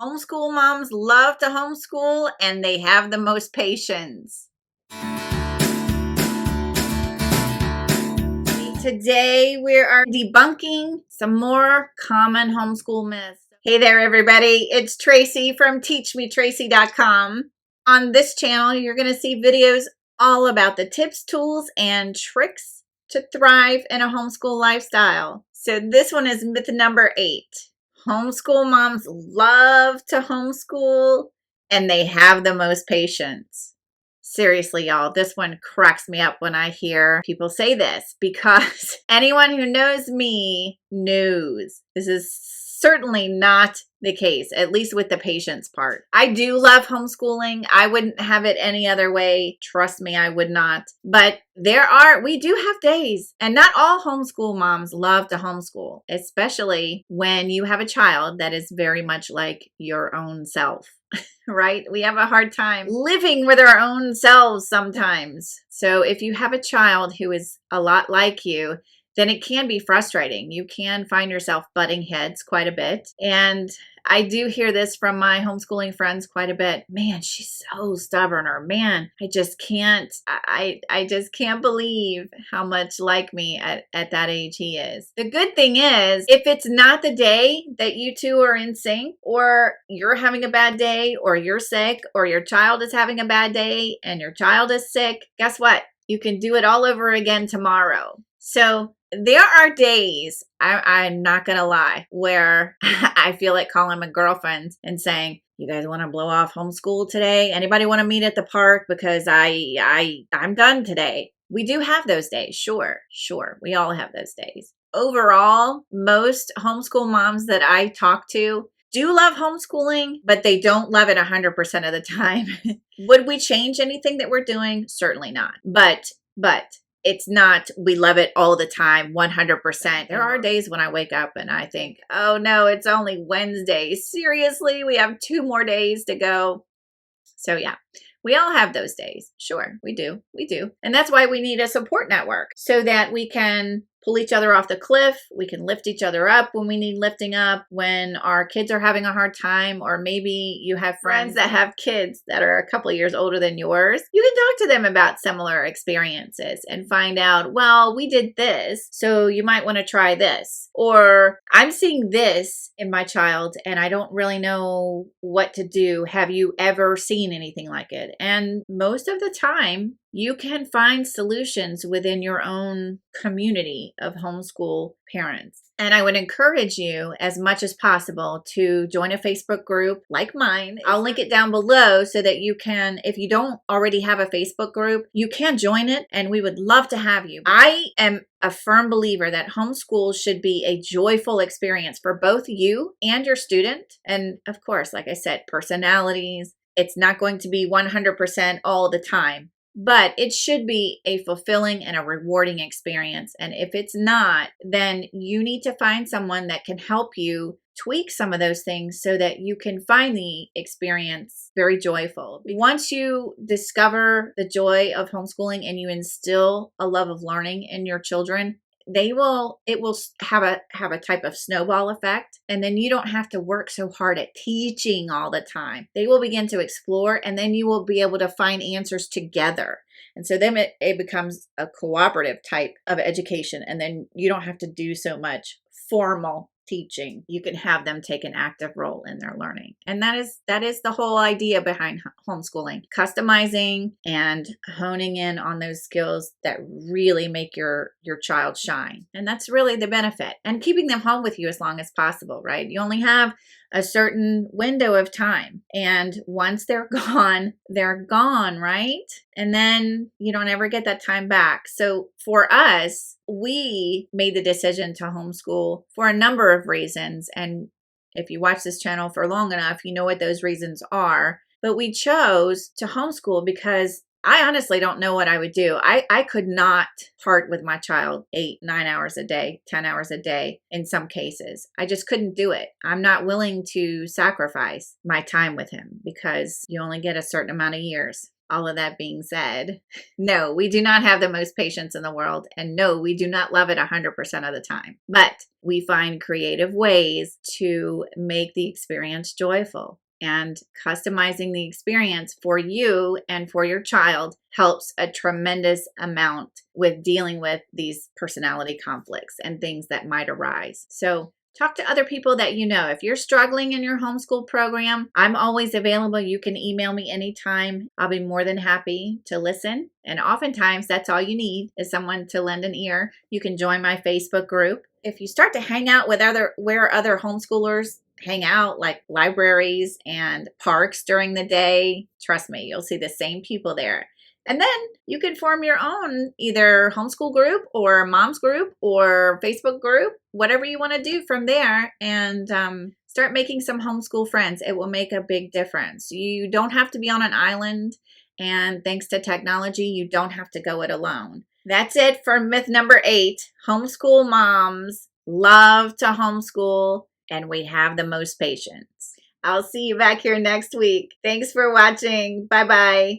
Homeschool moms love to homeschool and they have the most patience. Today we are debunking some more common homeschool myths. Hey there everybody, it's Tracy from teachmetracy.com. On this channel you're going to see videos all about the tips, tools, and tricks to thrive in a homeschool lifestyle. So this one is myth number 8. Homeschool moms love to homeschool and they have the most patience. Seriously, y'all, this one cracks me up when I hear people say this, because anyone who knows me knows this is certainly not the case, at least with the patience part. I do love homeschooling. I wouldn't have it any other way. Trust me, I would not. But we do have days, and not all homeschool moms love to homeschool, especially when you have a child that is very much like your own self. Right? We have a hard time living with our own selves sometimes. So if you have a child who is a lot like you, then it can be frustrating. You can find yourself butting heads quite a bit. And I do hear this from my homeschooling friends quite a bit. Man, she's so stubborn, or man, I just can't believe how much like me at that age he is. The good thing is, if it's not the day that you two are in sync, or you're having a bad day, or you're sick, or your child is having a bad day and your child is sick, guess what? You can do it all over again tomorrow. So there are days, I'm not going to lie, where I feel like calling my girlfriends and saying, you guys want to blow off homeschool today? Anybody want to meet at the park? Because I'm done today. We do have those days. Sure. We all have those days. Overall, most homeschool moms that I talk to do love homeschooling, but they don't love it 100% of the time. Would we change anything that we're doing? Certainly not. But it's not, we love it all the time, 100%. There are days when I wake up and I think, oh no, it's only Wednesday. Seriously, we have 2 more days to go. So yeah, we all have those days. Sure, we do. And that's why we need a support network, so that we can pull each other off the cliff. We can lift each other up when we need lifting up, when our kids are having a hard time, or maybe you have friends that have kids that are a couple of years older than yours. You can talk to them about similar experiences and find out, well, we did this, so you might want to try this. Or I'm seeing this in my child and I don't really know what to do. Have you ever seen anything like it? And most of the time, you can find solutions within your own community of homeschool parents. And I would encourage you as much as possible to join a Facebook group like mine. I'll link it down below so that you can, if you don't already have a Facebook group, you can join it, and we would love to have you. I am a firm believer that homeschool should be a joyful experience for both you and your student. And of course, like I said, personalities. It's not going to be 100% all the time, but it should be a fulfilling and a rewarding experience. And if it's not, then you need to find someone that can help you tweak some of those things so that you can find the experience very joyful. Once you discover the joy of homeschooling and you instill a love of learning in your children, it will have a type of snowball effect, and then you don't have to work so hard at teaching all the time. They will begin to explore, and then you will be able to find answers together. And so then it becomes a cooperative type of education, and then you don't have to do so much formal teaching. You can have them take an active role in their learning. And that is the whole idea behind homeschooling. Customizing and honing in on those skills that really make your child shine. And that's really the benefit. And keeping them home with you as long as possible, right? You only have a certain window of time. And once they're gone, right? And then you don't ever get that time back. So for us, we made the decision to homeschool for a number of reasons. And if you watch this channel for long enough, you know what those reasons are. But we chose to homeschool because I honestly don't know what I would do. I could not part with my child 8, 9 hours a day, 10 hours a day in some cases. I just couldn't do it. I'm not willing to sacrifice my time with him because you only get a certain amount of years. all of that being said, no, we do not have the most patience in the world. And no, we do not love it 100% of the time. But we find creative ways to make the experience joyful. And customizing the experience for you and for your child helps a tremendous amount with dealing with these personality conflicts and things that might arise. So talk to other people that you know. If you're struggling in your homeschool program, I'm always available. You can email me anytime. I'll be more than happy to listen. And oftentimes, that's all you need is someone to lend an ear. You can join my Facebook group. If you start to hang out with where other homeschoolers hang out, like libraries and parks during the day, trust me, you'll see the same people there. And then you can form your own either homeschool group or mom's group or Facebook group, whatever you want to do from there, and start making some homeschool friends. It will make a big difference. You don't have to be on an island, and thanks to technology, you don't have to go it alone. That's it for myth number 8. Homeschool moms love to homeschool, and we have the most patience. I'll see you back here next week. Thanks for watching. Bye-bye.